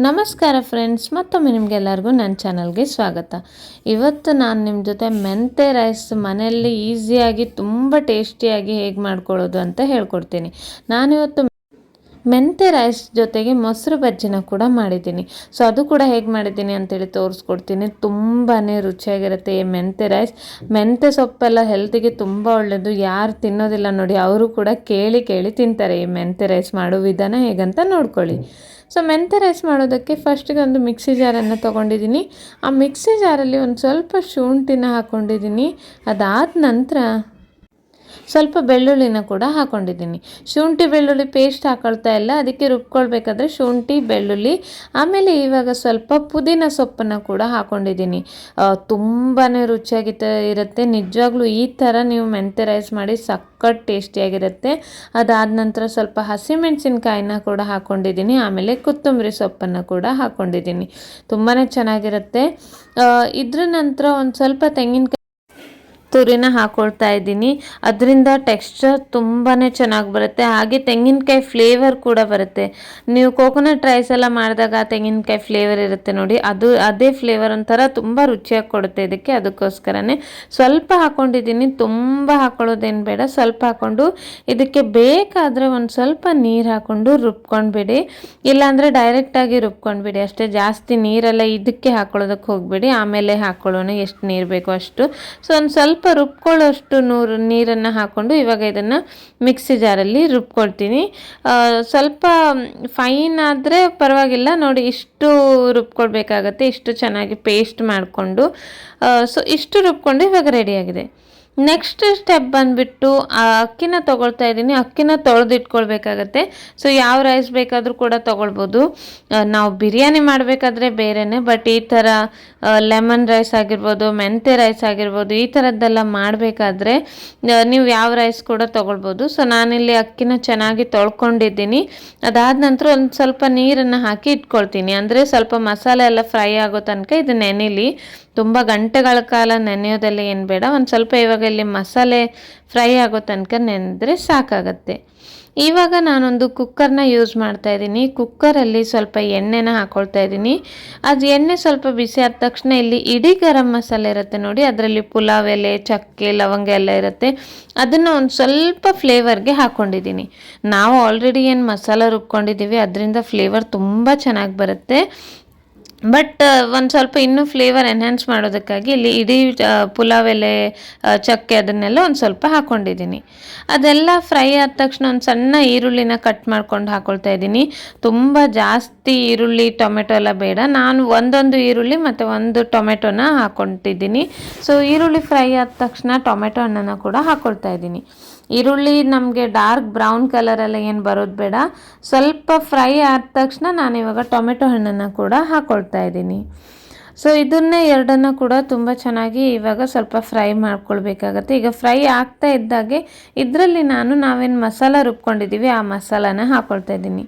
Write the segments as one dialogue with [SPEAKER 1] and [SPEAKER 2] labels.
[SPEAKER 1] ನಮಸ್ಕಾರ ಫ್ರೆಂಡ್ಸ್, ಮತ್ತೊಮ್ಮೆ ನಿಮಗೆಲ್ಲರಿಗೂ ನನ್ನ ಚಾನಲ್ಗೆ ಸ್ವಾಗತ. ಇವತ್ತು ನಾನು ನಿಮ್ಮ ಜೊತೆ ಮೆಂತೆ ರೈಸ್ ಮನೆಯಲ್ಲಿ ಈಸಿಯಾಗಿ ತುಂಬ ಟೇಸ್ಟಿಯಾಗಿ ಹೇಗೆ ಮಾಡ್ಕೊಳ್ಳೋದು ಅಂತ ಹೇಳ್ಕೊಡ್ತೀನಿ. ನಾನಿವತ್ತು ಮೆಂತೆ ರೈಸ್ ಜೊತೆಗೆ ಮೊಸರು ಬಜ್ಜಿನ ಕೂಡ ಮಾಡಿದ್ದೀನಿ. ಸೊ ಅದು ಕೂಡ ಹೇಗೆ ಮಾಡಿದ್ದೀನಿ ಅಂತೇಳಿ ತೋರಿಸ್ಕೊಡ್ತೀನಿ. ತುಂಬಾ ರುಚಿಯಾಗಿರುತ್ತೆ ಈ ಮೆಂತೆ ರೈಸ್. ಮೆಂತೆ ಸೊಪ್ಪೆಲ್ಲ ಹೆಲ್ತಿಗೆ ತುಂಬ ಒಳ್ಳೆಯದು. ಯಾರು ತಿನ್ನೋದಿಲ್ಲ ನೋಡಿ, ಅವರು ಕೂಡ ಕೇಳಿ ಕೇಳಿ ತಿಂತಾರೆ. ಈ ಮೆಂತೆ ರೈಸ್ ಮಾಡೋ ವಿಧಾನ ಹೇಗಂತ ನೋಡ್ಕೊಳ್ಳಿ. ಸೊ ಮೆಂತೆ ರೈಸ್ ಮಾಡೋದಕ್ಕೆ ಫಸ್ಟಿಗೆ ಒಂದು ಮಿಕ್ಸಿ ಜಾರನ್ನು ತೊಗೊಂಡಿದ್ದೀನಿ. ಆ ಮಿಕ್ಸಿ ಜಾರಲ್ಲಿ ಒಂದು ಸ್ವಲ್ಪ ಶುಂಠಿನ ಹಾಕ್ಕೊಂಡಿದ್ದೀನಿ. ಅದಾದ ನಂತರ ಸ್ವಲ್ಪ ಬೆಳ್ಳುಳ್ಳಿನ ಕೂಡ ಹಾಕ್ಕೊಂಡಿದ್ದೀನಿ. ಶುಂಠಿ ಬೆಳ್ಳುಳ್ಳಿ ಪೇಸ್ಟ್ ಹಾಕೊಳ್ತಾ ಇಲ್ಲ, ಅದಕ್ಕೆ ರುಬ್ಕೊಳ್ಬೇಕಾದ್ರೆ ಶುಂಠಿ ಬೆಳ್ಳುಳ್ಳಿ, ಆಮೇಲೆ ಇವಾಗ ಸ್ವಲ್ಪ ಪುದೀನ ಸೊಪ್ಪನ್ನು ಕೂಡ ಹಾಕ್ಕೊಂಡಿದ್ದೀನಿ. ತುಂಬಾ ರುಚಿಯಾಗಿ ಇರುತ್ತೆ. ನಿಜವಾಗ್ಲೂ ಈ ಥರ ನೀವು ಮೆಂತೆ ರೈಸ್ ಮಾಡಿ ಸಖತ್ ಟೇಸ್ಟಿಯಾಗಿರುತ್ತೆ. ಅದಾದ ನಂತರ ಸ್ವಲ್ಪ ಹಸಿಮೆಣಸಿನ್ಕಾಯಿನ ಕೂಡ ಹಾಕ್ಕೊಂಡಿದ್ದೀನಿ. ಆಮೇಲೆ ಕೊತ್ತಂಬರಿ ಸೊಪ್ಪನ್ನು ಕೂಡ ಹಾಕ್ಕೊಂಡಿದ್ದೀನಿ. ತುಂಬಾ ಚೆನ್ನಾಗಿರುತ್ತೆ. ಇದ್ರ ನಂತರ ಒಂದು ಸ್ವಲ್ಪ ತೆಂಗಿನಕಾಯಿ ತುರಿನ ಹಾಕ್ಕೊಳ್ತಾ ಇದ್ದೀನಿ. ಅದರಿಂದ ಟೆಕ್ಸ್ಚರ್ ತುಂಬಾ ಚೆನ್ನಾಗಿ ಬರುತ್ತೆ. ಹಾಗೆ ತೆಂಗಿನಕಾಯಿ ಫ್ಲೇವರ್ ಕೂಡ ಬರುತ್ತೆ. ನೀವು ಕೋಕೋನಟ್ ರೈಸ್ ಎಲ್ಲ ಮಾಡಿದಾಗ ತೆಂಗಿನಕಾಯಿ ಫ್ಲೇವರ್ ಇರುತ್ತೆ ನೋಡಿ, ಅದೇ ಫ್ಲೇವರ್ ಒಂಥರ ತುಂಬ ರುಚಿಯಾಗಿ ಕೊಡುತ್ತೆ ಇದಕ್ಕೆ. ಅದಕ್ಕೋಸ್ಕರನೇ ಸ್ವಲ್ಪ ಹಾಕ್ಕೊಂಡಿದ್ದೀನಿ. ತುಂಬ ಹಾಕ್ಕೊಳ್ಳೋದೇನು ಬೇಡ, ಸ್ವಲ್ಪ ಹಾಕ್ಕೊಂಡು ಇದಕ್ಕೆ ಬೇಕಾದರೆ ಒಂದು ಸ್ವಲ್ಪ ನೀರು ಹಾಕ್ಕೊಂಡು ರುಬ್ಕೊಂಡ್ಬಿಡಿ. ಇಲ್ಲಾಂದರೆ ಡೈರೆಕ್ಟಾಗಿ ರುಬ್ಕೊಂಡ್ಬಿಡಿ ಅಷ್ಟೇ. ಜಾಸ್ತಿ ನೀರೆಲ್ಲ ಇದಕ್ಕೆ ಹಾಕ್ಕೊಳ್ಳೋದಕ್ಕೆ ಹೋಗಬೇಡಿ, ಆಮೇಲೆ ಹಾಕ್ಕೊಳ್ಳೋಣ ಎಷ್ಟು ನೀರು ಬೇಕೋ ಅಷ್ಟು. ಸೊ ಒಂದು ಸ್ವಲ್ಪ ರುಬ್ಕೊಳ್ಳೋಷ್ಟು ನೀರನ್ನು ಹಾಕ್ಕೊಂಡು ಇವಾಗ ಇದನ್ನು ಮಿಕ್ಸಿ ಜಾರಲ್ಲಿ ರುಬ್ಕೊಳ್ತೀನಿ. ಸ್ವಲ್ಪ ಫೈನ್ ಆದರೆ ಪರವಾಗಿಲ್ಲ ನೋಡಿ, ಇಷ್ಟು ರುಬ್ಕೊಳ್ಬೇಕಾಗತ್ತೆ. ಇಷ್ಟು ಚೆನ್ನಾಗಿ ಪೇಸ್ಟ್ ಮಾಡಿಕೊಂಡು ಸೊ ಇಷ್ಟು ರುಬ್ಕೊಂಡು ಇವಾಗ ರೆಡಿಯಾಗಿದೆ. ನೆಕ್ಸ್ಟ್ ಸ್ಟೆಪ್ ಬಂದುಬಿಟ್ಟು ಅಕ್ಕಿನ ತೊಗೊಳ್ತಾ ಇದ್ದೀನಿ. ಅಕ್ಕಿನ ತೊಳೆದಿಟ್ಕೊಳ್ಬೇಕಾಗತ್ತೆ. ಸೊ ಯಾವ ರೈಸ್ ಬೇಕಾದರೂ ಕೂಡ ತೊಗೊಳ್ಬೋದು. ನಾವು ಬಿರಿಯಾನಿ ಮಾಡಬೇಕಾದ್ರೆ ಬೇರೆಯೇ, ಬಟ್ ಈ ಥರ ಲೆಮನ್ ರೈಸ್ ಆಗಿರ್ಬೋದು, ಮೆಂತೆ ರೈಸ್ ಆಗಿರ್ಬೋದು, ಈ ಥರದ್ದೆಲ್ಲ ಮಾಡಬೇಕಾದ್ರೆ ನೀವು ಯಾವ ರೈಸ್ ಕೂಡ ತೊಗೊಳ್ಬೋದು. ಸೊ ನಾನಿಲ್ಲಿ ಅಕ್ಕಿನ ಚೆನ್ನಾಗಿ ತೊಳ್ಕೊಂಡಿದ್ದೀನಿ. ಅದಾದ ನಂತರ ಒಂದು ಸ್ವಲ್ಪ ನೀರನ್ನು ಹಾಕಿ ಇಟ್ಕೊಳ್ತೀನಿ. ಅಂದರೆ ಸ್ವಲ್ಪ ಮಸಾಲೆ ಎಲ್ಲ ಫ್ರೈ ಆಗೋ ತನಕ ಇದು ನೆನೆಲಿ. ತುಂಬ ಗಂಟೆಗಳ ಕಾಲ ನೆನೆಯೋದೆಲ್ಲ ಏನು ಬೇಡ. ಒಂದು ಸ್ವಲ್ಪ ಇವಾಗ ಇಲ್ಲಿ ಮಸಾಲೆ ಫ್ರೈ ಆಗೋ ತನಕ ನೆನೆದ್ರೆ ಸಾಕಾಗತ್ತೆ. ಇವಾಗ ನಾನೊಂದು ಕುಕ್ಕರ್ನ ಯೂಸ್ ಮಾಡ್ತಾ ಇದ್ದೀನಿ. ಕುಕ್ಕರಲ್ಲಿ ಸ್ವಲ್ಪ ಎಣ್ಣೆನ ಹಾಕ್ಕೊಳ್ತಾ ಇದ್ದೀನಿ. ಅದು ಎಣ್ಣೆ ಸ್ವಲ್ಪ ಬಿಸಿ ಆದ ತಕ್ಷಣ ಇಲ್ಲಿ ಇಡೀ ಗರಂ ಮಸಾಲೆ ಇರುತ್ತೆ ನೋಡಿ, ಅದರಲ್ಲಿ ಪುಲಾವ್ ಎಲೆ, ಚಕ್ಕೆ, ಲವಂಗ ಎಲ್ಲ ಇರುತ್ತೆ. ಅದನ್ನು ಒಂದು ಸ್ವಲ್ಪ ಫ್ಲೇವರ್ಗೆ ಹಾಕ್ಕೊಂಡಿದ್ದೀನಿ. ನಾವು ಆಲ್ರೆಡಿ ಏನು ಮಸಾಲ ರುಬ್ಕೊಂಡಿದ್ದೀವಿ ಅದರಿಂದ ಫ್ಲೇವರ್ ತುಂಬ ಚೆನ್ನಾಗಿ ಬರುತ್ತೆ. ಬಟ್ ಒಂದು ಸ್ವಲ್ಪ ಇನ್ನೂ ಫ್ಲೇವರ್ ಎನ್ಹ್ಯಾನ್ಸ್ ಮಾಡೋದಕ್ಕಾಗಿ ಇಲ್ಲಿ ಇಡೀ ಪುಲಾವ್ ಎಲೆ, ಚಕ್ಕೆ ಅದನ್ನೆಲ್ಲ ಒಂದು ಸ್ವಲ್ಪ ಹಾಕ್ಕೊಂಡಿದ್ದೀನಿ. ಅದೆಲ್ಲ ಫ್ರೈ ಆದ ತಕ್ಷಣ ಒಂದು ಸಣ್ಣ ಈರುಳ್ಳಿನ ಕಟ್ ಮಾಡ್ಕೊಂಡು ಹಾಕ್ಕೊಳ್ತಾ ಇದ್ದೀನಿ. ತುಂಬ ಜಾಸ್ತಿ ಈರುಳ್ಳಿ ಟೊಮೆಟೊ ಎಲ್ಲ ಬೇಡ. ನಾನು ಒಂದೊಂದು ಈರುಳ್ಳಿ ಮತ್ತು ಒಂದು ಟೊಮೆಟೊನ ಹಾಕ್ಕೊತಿದ್ದೀನಿ. ಸೊ ಈರುಳ್ಳಿ ಫ್ರೈ ಆದ ತಕ್ಷಣ ಟೊಮೆಟೊ ಹಣ್ಣನ್ನು ಕೂಡ ಹಾಕ್ಕೊಳ್ತಾ ಇದ್ದೀನಿ. ಈರುಳ್ಳಿ ನಮಗೆ ಡಾರ್ಕ್ ಬ್ರೌನ್ ಕಲರೆಲ್ಲ ಏನು ಬರೋದು ಬೇಡ. ಸ್ವಲ್ಪ ಫ್ರೈ ಆದ ತಕ್ಷಣ ನಾನಿವಾಗ ಟೊಮೆಟೊ ಹಣ್ಣನ್ನು ಕೂಡ ಹಾಕ್ಕೊಳ್ತಾ ಇದ್ದೀನಿ. ಸೊ ಇದನ್ನೇ ಎರಡನ್ನು ಕೂಡ ತುಂಬ ಚೆನ್ನಾಗಿ ಇವಾಗ ಸ್ವಲ್ಪ ಫ್ರೈ ಮಾಡ್ಕೊಳ್ಬೇಕಾಗತ್ತೆ. ಈಗ ಫ್ರೈ ಆಗ್ತಾ ಇದ್ದಾಗೆ ಇದರಲ್ಲಿ ನಾವೇನು ಮಸಾಲ ರುಬ್ಕೊಂಡಿದ್ದೀವಿ ಆ ಮಸಾಲಾನ ಹಾಕ್ಕೊಳ್ತಾ ಇದ್ದೀನಿ.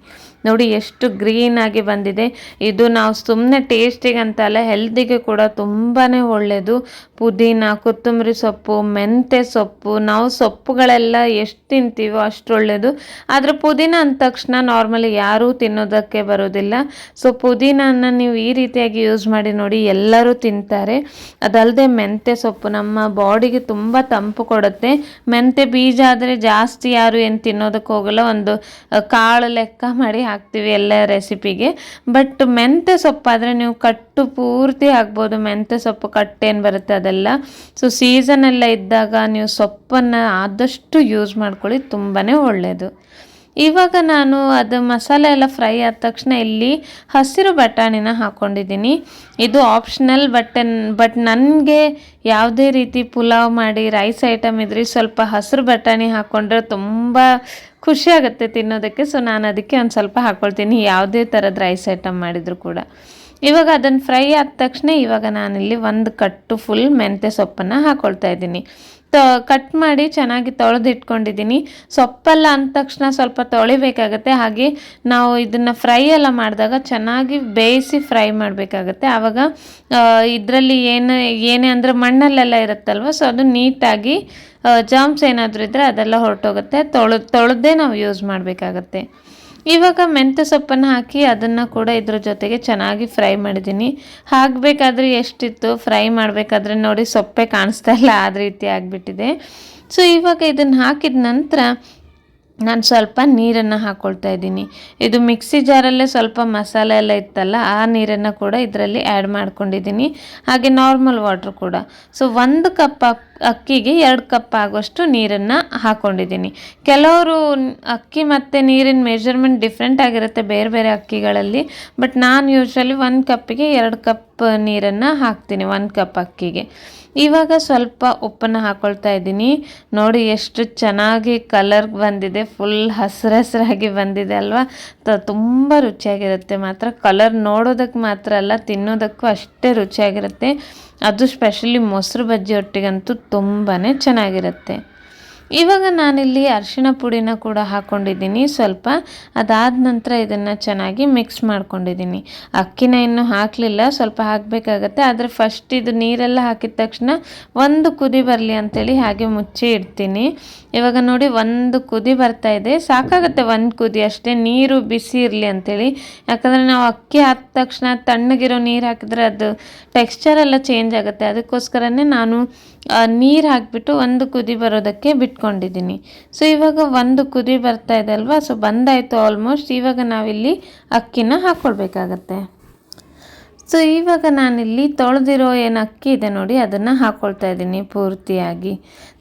[SPEAKER 1] ನೋಡಿ ಎಷ್ಟು ಗ್ರೀನಾಗಿ ಬಂದಿದೆ. ಇದು ನಾವು ಸುಮ್ಮನೆ ಟೇಸ್ಟಿಗೆ ಅಂತಲ್ಲ, ಹೆಲ್ತಿಗೆ ಕೂಡ ತುಂಬಾ ಒಳ್ಳೆಯದು. ಪುದೀನ, ಕೊತ್ತಂಬರಿ ಸೊಪ್ಪು, ಮೆಂತೆ ಸೊಪ್ಪು, ನಾವು ಸೊಪ್ಪುಗಳೆಲ್ಲ ಎಷ್ಟು ತಿಂತೀವೋ ಅಷ್ಟು ಒಳ್ಳೆಯದು. ಆದರೆ ಪುದೀನ ಅಂದ ತಕ್ಷಣ ನಾರ್ಮಲಿ ಯಾರೂ ತಿನ್ನೋದಕ್ಕೆ ಬರೋದಿಲ್ಲ. ಸೊ ಪುದೀನನ ನೀವು ಈ ರೀತಿಯಾಗಿ ಯೂಸ್ ಮಾಡಿ ನೋಡಿ, ಎಲ್ಲರೂ ತಿಂತಾರೆ. ಅದಲ್ಲದೆ ಮೆಂತೆ ಸೊಪ್ಪು ನಮ್ಮ ಬಾಡಿಗೆ ತುಂಬ ತಂಪು ಕೊಡುತ್ತೆ. ಮೆಂತೆ ಬೀಜ ಆದರೆ ಜಾಸ್ತಿ ಯಾರು ಏನು ತಿನ್ನೋದಕ್ಕೆ ಹೋಗಲ್ಲ, ಒಂದು ಕಾಳು ಲೆಕ್ಕ ಮಾಡಿ ಹಾಕ್ತೀವಿ ಎಲ್ಲ ರೆಸಿಪಿಗೆ. ಬಟ್ ಮೆಂತೆ ಸೊಪ್ಪಾದರೆ ನೀವು ಕಟ್ಟು ಪೂರ್ತಿ ಹಾಕ್ಬೋದು. ಮೆಂತೆ ಸೊಪ್ಪು ಕಟ್ಟೇನು ಬರುತ್ತೆ ಅದೆಲ್ಲ. ಸೊ ಸೀಸನ್ ಎಲ್ಲ ಇದ್ದಾಗ ನೀವು ಸೊಪ್ಪನ್ನು ಆದಷ್ಟು ಯೂಸ್ ಮಾಡ್ಕೊಳ್ಳಿ, ತುಂಬಾ ಒಳ್ಳೆಯದು. ಇವಾಗ ನಾನು ಅದು ಮಸಾಲೆ ಎಲ್ಲ ಫ್ರೈ ಆದ ತಕ್ಷಣ ಇಲ್ಲಿ ಹಸಿರು ಬಟಾಣಿನ ಹಾಕ್ಕೊಂಡಿದ್ದೀನಿ. ಇದು ಆಪ್ಷನಲ್, ಬಟ್ ನನಗೆ ಯಾವುದೇ ರೀತಿ ಪುಲಾವ್ ಮಾಡಿ ರೈಸ್ ಐಟಮ್ ಇದ್ರೆ ಸ್ವಲ್ಪ ಹಸಿರು ಬಟಾಣಿ ಹಾಕ್ಕೊಂಡ್ರೆ ತುಂಬ ಖುಷಿಯಾಗುತ್ತೆ ತಿನ್ನೋದಕ್ಕೆ. ಸೊ ನಾನು ಅದಕ್ಕೆ ಒಂದು ಸ್ವಲ್ಪ ಹಾಕ್ಕೊಳ್ತೀನಿ, ಯಾವುದೇ ಥರದ ರೈಸ್ ಐಟಮ್ ಮಾಡಿದರೂ ಕೂಡ. ಇವಾಗ ಅದನ್ನು ಫ್ರೈ ಆದ ತಕ್ಷಣ ಇವಾಗ ನಾನಿಲ್ಲಿ ಒಂದು ಕಟ್ಟು ಫುಲ್ ಮೆಂತ್ಯ ಸೊಪ್ಪನ್ನು ಹಾಕ್ಕೊಳ್ತಾ ಇದ್ದೀನಿ. ಕಟ್ ಮಾಡಿ ಚೆನ್ನಾಗಿ ತೊಳೆದಿಟ್ಕೊಂಡಿದ್ದೀನಿ. ಸೊಪ್ಪೆಲ್ಲ ಅಂದ ತಕ್ಷಣ ಸ್ವಲ್ಪ ತೊಳಿಬೇಕಾಗತ್ತೆ. ಹಾಗೆ ನಾವು ಇದನ್ನು ಫ್ರೈ ಎಲ್ಲ ಮಾಡಿದಾಗ ಚೆನ್ನಾಗಿ ಬೇಯಿಸಿ ಫ್ರೈ ಮಾಡಬೇಕಾಗತ್ತೆ. ಆವಾಗ ಇದರಲ್ಲಿ ಏನೇ ಅಂದರೆ ಮಣ್ಣಲ್ಲೆಲ್ಲ ಇರುತ್ತಲ್ವ, ಸೊ ಅದು ನೀಟಾಗಿ ಜರ್ಮ್ಸ್ ಏನಾದರೂ ಇದ್ದರೆ ಅದೆಲ್ಲ ಹೊರಟೋಗುತ್ತೆ. ತೊಳೆದೇ ನಾವು ಯೂಸ್ ಮಾಡಬೇಕಾಗತ್ತೆ. ಇವಾಗ ಮೆಂತ್ಯ ಸೊಪ್ಪನ್ನು ಹಾಕಿ ಅದನ್ನು ಕೂಡ ಇದ್ರ ಜೊತೆಗೆ ಚೆನ್ನಾಗಿ ಫ್ರೈ ಮಾಡಿದ್ದೀನಿ. ಹಾಕಬೇಕಾದ್ರೆ ಎಷ್ಟಿತ್ತು, ಫ್ರೈ ಮಾಡಬೇಕಾದ್ರೆ ನೋಡಿ ಸೊಪ್ಪೆ ಕಾಣಿಸ್ತಾ ಇಲ್ಲ, ಆ ರೀತಿ ಆಗಿಬಿಟ್ಟಿದೆ. ಸೊ ಇವಾಗ ಇದನ್ನು ಹಾಕಿದ ನಂತರ ನಾನು ಸ್ವಲ್ಪ ನೀರನ್ನು ಹಾಕ್ಕೊಳ್ತಾ ಇದ್ದೀನಿ. ಇದು ಮಿಕ್ಸಿ ಜಾರಲ್ಲೇ ಸ್ವಲ್ಪ ಮಸಾಲೆ ಎಲ್ಲ ಇತ್ತಲ್ಲ, ಆ ನೀರನ್ನು ಕೂಡ ಇದರಲ್ಲಿ ಆ್ಯಡ್ ಮಾಡ್ಕೊಂಡಿದ್ದೀನಿ. ಹಾಗೆ ನಾರ್ಮಲ್ ವಾಟ್ರ್ ಕೂಡ. ಸೊ 1 ಕಪ್ ಅಕ್ಕಿಗೆ 2 ಕಪ್ ಆಗೋಷ್ಟು ನೀರನ್ನು ಹಾಕ್ಕೊಂಡಿದ್ದೀನಿ. ಕೆಲವರು ಅಕ್ಕಿ ಮತ್ತು ನೀರಿನ ಮೆಜರ್ಮೆಂಟ್ ಡಿಫ್ರೆಂಟ್ ಆಗಿರುತ್ತೆ ಬೇರೆ ಬೇರೆ ಅಕ್ಕಿಗಳಲ್ಲಿ. ಬಟ್ ನಾನು ಯೂಶ್ವಲಿ 1 ಕಪ್ಪಿಗೆ 2 ಕಪ್ ನೀರನ್ನು ಹಾಕ್ತೀನಿ 1 ಕಪ್ ಅಕ್ಕಿಗೆ. ಇವಾಗ ಸ್ವಲ್ಪ ಉಪ್ಪನ್ನು ಹಾಕ್ಕೊಳ್ತಾ ಇದ್ದೀನಿ. ನೋಡಿ ಎಷ್ಟು ಚೆನ್ನಾಗಿ ಕಲರ್ ಬಂದಿದೆ, ಫುಲ್ ಹಸಿರಾಗಿ ಬಂದಿದೆ ಅಲ್ವಾ. ತುಂಬ ರುಚಿಯಾಗಿರುತ್ತೆ ಮಾತ್ರ. ಕಲರ್ ನೋಡೋದಕ್ಕೆ ಮಾತ್ರ ಅಲ್ಲ, ತಿನ್ನೋದಕ್ಕೂ ಅಷ್ಟೇ ರುಚಿಯಾಗಿರುತ್ತೆ. ಅದು ಸ್ಪೆಷಲಿ ಮೊಸರು ಬಜ್ಜಿ ಒಟ್ಟಿಗಂತೂ ತುಂಬಾ ಚೆನ್ನಾಗಿರುತ್ತೆ. ಇವಾಗ ನಾನಿಲ್ಲಿ ಅರಿಶಿಣ ಪುಡಿನ ಕೂಡ ಹಾಕ್ಕೊಂಡಿದ್ದೀನಿ ಸ್ವಲ್ಪ. ಅದಾದ ನಂತರ ಇದನ್ನು ಚೆನ್ನಾಗಿ ಮಿಕ್ಸ್ ಮಾಡ್ಕೊಂಡಿದ್ದೀನಿ. ಅಕ್ಕಿನ ಇನ್ನೂ ಹಾಕಲಿಲ್ಲ, ಸ್ವಲ್ಪ ಹಾಕಬೇಕಾಗತ್ತೆ. ಆದರೆ ಫಸ್ಟ್ ಇದು ನೀರೆಲ್ಲ ಹಾಕಿದ ತಕ್ಷಣ ಒಂದು ಕುದಿ ಬರಲಿ ಅಂಥೇಳಿ ಹಾಗೆ ಮುಚ್ಚಿ ಇಡ್ತೀನಿ. ಇವಾಗ ನೋಡಿ 1 ಕುದಿ ಬರ್ತಾ ಇದೆ, ಸಾಕಾಗುತ್ತೆ 1 ಕುದಿ ಅಷ್ಟೇ. ನೀರು ಬಿಸಿ ಇರಲಿ ಅಂಥೇಳಿ, ಯಾಕಂದರೆ ನಾವು ಅಕ್ಕಿ ಹಾಕಿದ ತಕ್ಷಣ ತಣ್ಣಗಿರೋ ನೀರು ಹಾಕಿದ್ರೆ ಅದು ಟೆಕ್ಸ್ಚರೆಲ್ಲ ಚೇಂಜ್ ಆಗುತ್ತೆ. ಅದಕ್ಕೋಸ್ಕರನೇ ನಾನು ನೀರು ಹಾಕಿಬಿಟ್ಟು 1 ಕುದಿ ಬರೋದಕ್ಕೆ ಬಿಟ್ಕೊಂಡಿದ್ದೀನಿ. ಸೊ ಇವಾಗ 1 ಕುದಿ ಬರ್ತಾ ಇದೆ ಅಲ್ವಾ, ಸೊ ಬಂದಾಯಿತು ಆಲ್ಮೋಸ್ಟ್. ಇವಾಗ ನಾವಿಲ್ಲಿ ಅಕ್ಕಿನ ಹಾಕ್ಕೊಳ್ಬೇಕಾಗತ್ತೆ. ಸೊ ಇವಾಗ ನಾನಿಲ್ಲಿ ತೊಳೆದಿರೋ ಏನು ಅಕ್ಕಿ ಇದೆ ನೋಡಿ, ಅದನ್ನು ಹಾಕ್ಕೊಳ್ತಾ ಇದ್ದೀನಿ ಪೂರ್ತಿಯಾಗಿ.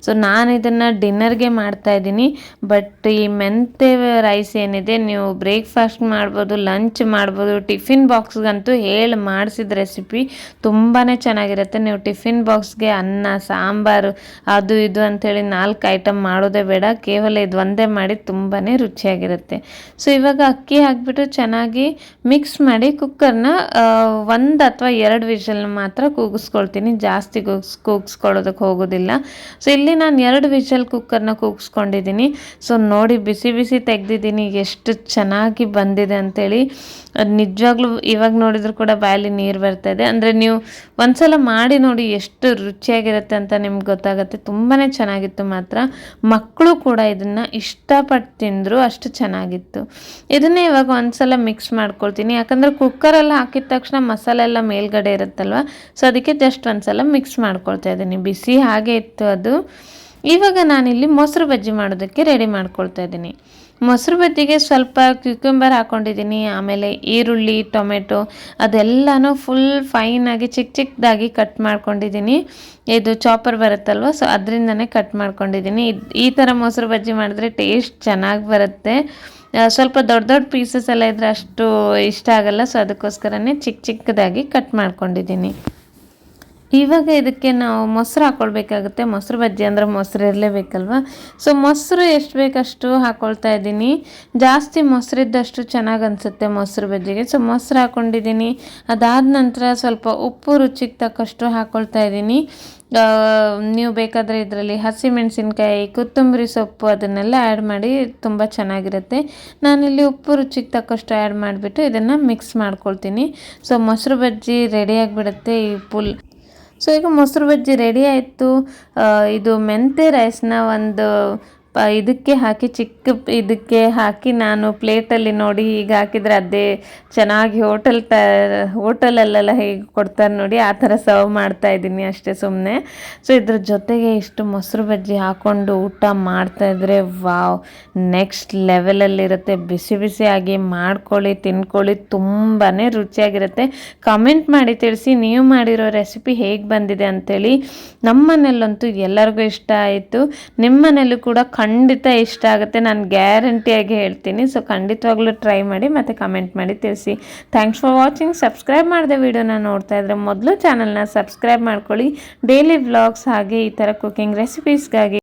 [SPEAKER 1] ಸೊ ನಾನು ಇದನ್ನು ಡಿನ್ನರ್ಗೆ ಮಾಡ್ತಾಯಿದ್ದೀನಿ. ಬಟ್ ಈ ಮೆಂತೆ ರೈಸ್ ಏನಿದೆ, ನೀವು ಬ್ರೇಕ್ಫಾಸ್ಟ್ ಮಾಡ್ಬೋದು, ಲಂಚ್ ಮಾಡ್ಬೋದು, ಟಿಫಿನ್ ಬಾಕ್ಸ್ಗಂತೂ ಹೇಳಿ ಮಾಡಿಸಿದ ರೆಸಿಪಿ ತುಂಬಾ ಚೆನ್ನಾಗಿರುತ್ತೆ. ನೀವು ಟಿಫಿನ್ ಬಾಕ್ಸ್ಗೆ ಅನ್ನ ಸಾಂಬಾರು ಅದು ಇದು ಅಂಥೇಳಿ 4 ಐಟಮ್ ಮಾಡೋದೇ ಬೇಡ, ಕೇವಲ ಇದು ಒಂದೇ ಮಾಡಿ ತುಂಬಾ ರುಚಿಯಾಗಿರುತ್ತೆ. ಸೊ ಇವಾಗ ಅಕ್ಕಿ ಹಾಕಿಬಿಟ್ಟು ಚೆನ್ನಾಗಿ ಮಿಕ್ಸ್ ಮಾಡಿ ಕುಕ್ಕರ್ನ 1 ಅಥವಾ 2 ವಿಷಲ್ನ ಮಾತ್ರ ಕೂಗಿಸ್ಕೊಳ್ತೀನಿ, ಜಾಸ್ತಿ ಕೂಗಿಸ್ಕೊಳ್ಳೋದಕ್ಕೆ ಹೋಗೋದಿಲ್ಲ. ಸೊ ಇಲ್ಲಿ ನಾನು 2 ವಿಷಲ್ ಕುಕ್ಕರ್ನ ಕೂಗಿಸ್ಕೊಂಡಿದ್ದೀನಿ. ಸೊ ನೋಡಿ ಬಿಸಿ ಬಿಸಿ ತೆಗೆದಿದ್ದೀನಿ, ಎಷ್ಟು ಚೆನ್ನಾಗಿ ಬಂದಿದೆ ಅಂಥೇಳಿ. ಅದು ನಿಜವಾಗ್ಲೂ ಇವಾಗ ನೋಡಿದ್ರು ಕೂಡ ಬಾಯಲ್ಲಿ ನೀರು ಬರ್ತಾ ಇದೆ. ಅಂದರೆ ನೀವು ಒಂದ್ಸಲ ಮಾಡಿ ನೋಡಿ ಎಷ್ಟು ರುಚಿಯಾಗಿರುತ್ತೆ ಅಂತ ನಿಮ್ಗೆ ಗೊತ್ತಾಗುತ್ತೆ. ತುಂಬಾ ಚೆನ್ನಾಗಿತ್ತು ಮಾತ್ರ. ಮಕ್ಕಳು ಕೂಡ ಇದನ್ನು ಇಷ್ಟಪಟ್ಟು ತಿಂದರು, ಅಷ್ಟು ಚೆನ್ನಾಗಿತ್ತು. ಇದನ್ನೇ ಇವಾಗ ಒಂದ್ಸಲ ಮಿಕ್ಸ್ ಮಾಡ್ಕೊಳ್ತೀನಿ, ಯಾಕಂದರೆ ಕುಕ್ಕರಲ್ಲಿ ಹಾಕಿದ ತಕ್ಷಣ ಮಸಾಲೆ ಎಲ್ಲ ಮೇಲ್ಗಡೆ ಇರುತ್ತಲ್ವ. ಸೊ ಅದಕ್ಕೆ ಜಸ್ಟ್ ಒಂದ್ಸಲ ಮಿಕ್ಸ್ ಮಾಡ್ಕೊಳ್ತಾ ಇದ್ದೀನಿ. ಬಿಸಿ ಹಾಗೆ ಇತ್ತು ಅದು. ಇವಾಗ ನಾನಿಲ್ಲಿ ಮೊಸರು ಬಜ್ಜಿ ಮಾಡೋದಕ್ಕೆ ರೆಡಿ ಮಾಡ್ಕೊಳ್ತಾ ಇದ್ದೀನಿ. ಮೊಸರು ಬಜ್ಜಿಗೆ ಸ್ವಲ್ಪ ಕ್ಯೂಕ್ಯುಂಬರ್ ಹಾಕ್ಕೊಂಡಿದ್ದೀನಿ, ಆಮೇಲೆ ಈರುಳ್ಳಿ, ಟೊಮೆಟೊ ಅದೆಲ್ಲನೂ ಫುಲ್ ಫೈನಾಗಿ ಚಿಕ್ಕದಾಗಿ ಕಟ್ ಮಾಡ್ಕೊಂಡಿದ್ದೀನಿ. ಇದು ಚಾಪರ್ ಬರುತ್ತಲ್ವ, ಸೊ ಅದರಿಂದನೇ ಕಟ್ ಮಾಡ್ಕೊಂಡಿದ್ದೀನಿ. ಈ ಥರ ಮೊಸರು ಬಜ್ಜಿ ಮಾಡಿದ್ರೆ ಟೇಸ್ಟ್ ಚೆನ್ನಾಗಿ ಬರುತ್ತೆ. ಸ್ವಲ್ಪ ದೊಡ್ಡ ಪೀಸಸ್ ಎಲ್ಲ ಇದ್ದರೆ ಅಷ್ಟು ಇಷ್ಟ ಆಗಲ್ಲ. ಸೊ ಅದಕ್ಕೋಸ್ಕರನೇ ಚಿಕ್ಕದಾಗಿ ಕಟ್ ಮಾಡ್ಕೊಂಡಿದ್ದೀನಿ. ಇವಾಗ ಇದಕ್ಕೆ ನಾವು ಮೊಸರು ಹಾಕ್ಕೊಳ್ಬೇಕಾಗುತ್ತೆ. ಮೊಸರು ಬಜ್ಜಿ ಅಂದರೆ ಮೊಸರು ಇರಲೇಬೇಕಲ್ವ. ಸೊ ಮೊಸರು ಎಷ್ಟು ಬೇಕಷ್ಟು ಹಾಕ್ಕೊಳ್ತಾ ಇದ್ದೀನಿ. ಜಾಸ್ತಿ ಮೊಸರಿದ್ದಷ್ಟು ಚೆನ್ನಾಗಿ ಅನಿಸುತ್ತೆ ಮೊಸರು ಬಜ್ಜಿಗೆ. ಸೊ ಮೊಸರು ಹಾಕ್ಕೊಂಡಿದ್ದೀನಿ. ಅದಾದ ನಂತರ ಸ್ವಲ್ಪ ಉಪ್ಪು ರುಚಿಗೆ ತಕ್ಕಷ್ಟು ಹಾಕ್ಕೊಳ್ತಾ ಇದ್ದೀನಿ. ನೀವು ಬೇಕಾದರೆ ಇದರಲ್ಲಿ ಹಸಿಮೆಣಸಿನ್ಕಾಯಿ, ಕೊತ್ತಂಬರಿ ಸೊಪ್ಪು ಅದನ್ನೆಲ್ಲ ಆ್ಯಡ್ ಮಾಡಿ ತುಂಬ ಚೆನ್ನಾಗಿರುತ್ತೆ. ನಾನಿಲ್ಲಿ ಉಪ್ಪು ರುಚಿಗೆ ತಕ್ಕಷ್ಟು ಆ್ಯಡ್ ಮಾಡಿಬಿಟ್ಟು ಇದನ್ನು ಮಿಕ್ಸ್ ಮಾಡ್ಕೊಳ್ತೀನಿ. ಸೊ ಮೊಸರು ಬಜ್ಜಿ ರೆಡಿಯಾಗಿಬಿಡುತ್ತೆ ಈ ಫುಲ್. ಸೊ ಈಗ ಮೊಸರು ಬಜ್ಜಿ ರೆಡಿ ಆಯಿತು. ಇದು ಮೆಂತೆ ರೈಸ್ನ ಒಂದು ಇದಕ್ಕೆ ಹಾಕಿ ಇದಕ್ಕೆ ಹಾಕಿ ನಾನು ಪ್ಲೇಟಲ್ಲಿ ನೋಡಿ ಹೀಗೆ ಹಾಕಿದರೆ ಅದೇ ಚೆನ್ನಾಗಿ ಹೋಟೆಲಲ್ಲೆಲ್ಲ ಹೇಗೆ ಕೊಡ್ತಾರೆ ನೋಡಿ, ಆ ಥರ ಸರ್ವ್ ಮಾಡ್ತಾಯಿದ್ದೀನಿ ಅಷ್ಟೇ ಸುಮ್ಮನೆ. ಸೊ ಇದ್ರ ಜೊತೆಗೆ ಇಷ್ಟು ಮೊಸರು ಬಜ್ಜಿ ಹಾಕ್ಕೊಂಡು ಊಟ ಮಾಡ್ತಾಯಿದ್ರೆ ವಾವ್, ನೆಕ್ಸ್ಟ್ ಲೆವೆಲಲ್ಲಿರುತ್ತೆ. ಬಿಸಿ ಬಿಸಿಯಾಗಿ ಮಾಡ್ಕೊಳ್ಳಿ, ತಿನ್ಕೊಳ್ಳಿ, ತುಂಬಾ ರುಚಿಯಾಗಿರುತ್ತೆ. ಕಮೆಂಟ್ ಮಾಡಿ ತಿಳಿಸಿ ನೀವು ಮಾಡಿರೋ ರೆಸಿಪಿ ಹೇಗೆ ಬಂದಿದೆ ಅಂಥೇಳಿ. ನಮ್ಮ ಮನೆಯಲ್ಲಂತೂ ಎಲ್ಲರಿಗೂ ಇಷ್ಟ ಆಯಿತು. ನಿಮ್ಮ ಮನೇಲೂ ಕೂಡ ಖಂಡಿತ ಇಷ್ಟ ಆಗುತ್ತೆ, ನಾನು ಗ್ಯಾರಂಟಿಯಾಗಿ ಹೇಳ್ತೀನಿ. ಸೊ ಖಂಡಿತವಾಗ್ಲೂ ಟ್ರೈ ಮಾಡಿ ಮತ್ತು ಕಮೆಂಟ್ ಮಾಡಿ ತಿಳಿಸಿ. Thanks for watching. ಸಬ್ಸ್ಕ್ರೈಬ್ ಮಾಡಿದೆ ವಿಡಿಯೋನ ನೋಡ್ತಾ ಇದ್ದರೆ ಮೊದಲು ಚಾನಲ್ನ ಸಬ್ಸ್ಕ್ರೈಬ್ ಮಾಡ್ಕೊಳ್ಳಿ. ಡೈಲಿ ವ್ಲಾಗ್ಸ್ ಹಾಗೆ ಈ ಥರ ಕುಕಿಂಗ್ ರೆಸಿಪೀಸ್ಗಾಗಿ